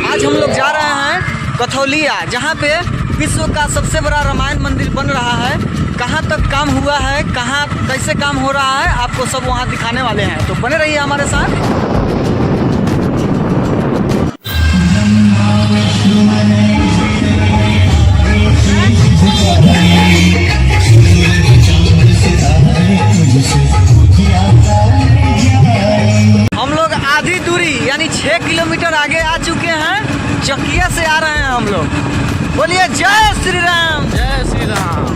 आज हम लोग जा रहे हैं कथौलिया, जहाँ पे विश्व का सबसे बड़ा रामायण मंदिर बन रहा है। कहाँ तक काम हुआ है, कहाँ कैसे काम हो रहा है, आपको सब वहाँ दिखाने वाले हैं, तो बने रहिए हमारे साथ। हम लोग आधी दूरी यानी 6 किलोमीटर आगे आ चुके हैं। चकिया से आ रहे हैं हम लोग। बोलिए जय श्री राम, जय श्री राम।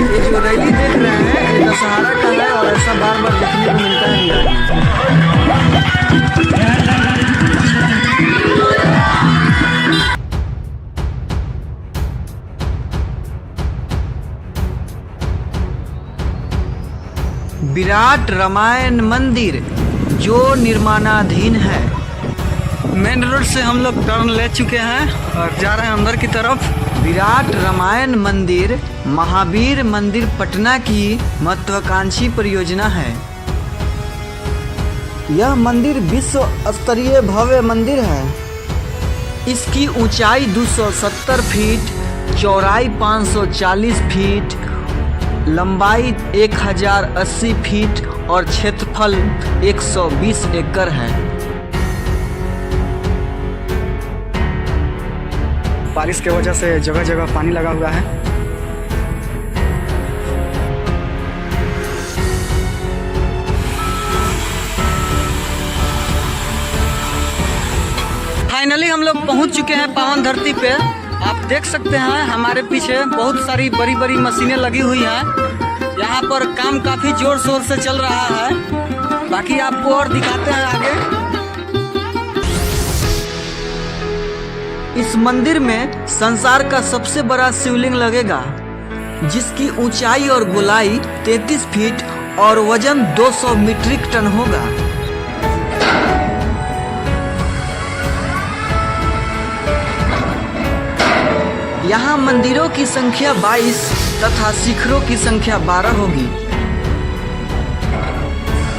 ये जो रैली देख रहे हैं ये दशहरा का है और ऐसा बार बार देखने को मिलता है। विराट रामायण मंदिर जो निर्माणाधीन है। मेन रोड से हम लोग टर्न ले चुके हैं और जा रहे हैं अंदर की तरफ। विराट रामायण मंदिर महावीर मंदिर पटना की महत्वाकांक्षी परियोजना है। यह मंदिर विश्व स्तरीय भव्य मंदिर है। इसकी ऊंचाई 270 फीट, चौड़ाई 540 फीट, लंबाई 1080 फीट और क्षेत्रफल 120 एकड़ है। बारिश के वजह से जगह जगह पानी लगा हुआ है। फाइनली हम लोग पहुंच चुके हैं पावन धरती पे। आप देख सकते हैं हमारे पीछे बहुत सारी बड़ी बड़ी मशीनें लगी हुई हैं। यहाँ पर काम काफी जोर शोर से चल रहा है। बाकी आपको और दिखाते हैं आगे। इस मंदिर में संसार का सबसे बड़ा शिवलिंग लगेगा, जिसकी ऊंचाई और गोलाई 33 फीट और वजन 200 मीट्रिक टन होगा। यहाँ मंदिरों की संख्या 22 तथा शिखरों की संख्या 12 होगी।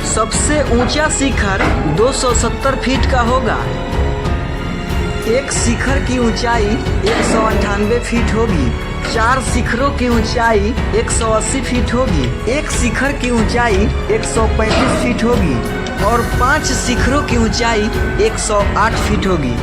सबसे ऊंचा शिखर 270 फीट का होगा। एक शिखर की ऊंचाई 198 फीट होगी। 4 शिखरों की ऊंचाई 180 फीट होगी। एक शिखर की ऊंचाई 135 फीट होगी और 5 शिखरों की ऊंचाई 108 फीट होगी।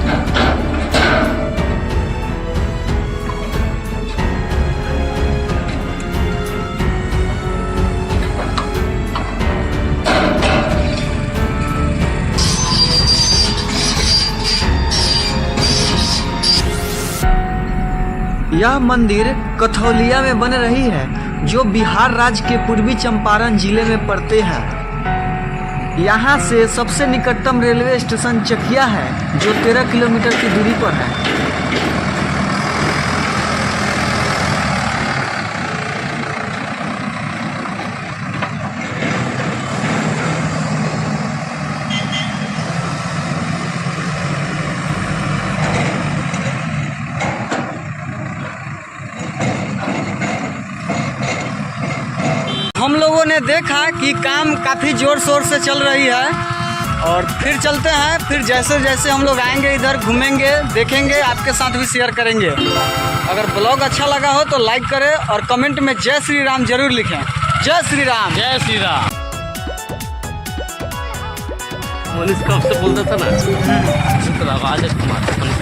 यह मंदिर कथौलिया में बन रही है, जो बिहार राज्य के पूर्वी चंपारण जिले में पड़ते हैं। यहाँ से सबसे निकटतम रेलवे स्टेशन चकिया है, जो 13 किलोमीटर की दूरी पर है। हम लोगों ने देखा कि काम काफ़ी ज़ोर शोर से चल रही है और फिर चलते हैं। फिर जैसे जैसे हम लोग आएंगे इधर घूमेंगे, देखेंगे, आपके साथ भी शेयर करेंगे। अगर ब्लॉग अच्छा लगा हो तो लाइक करें और कमेंट में जय श्री राम जरूर लिखें। जय श्री राम, जय श्री राम। पुलिस कब से बोलता था ना, राजेश कुमार पुलिस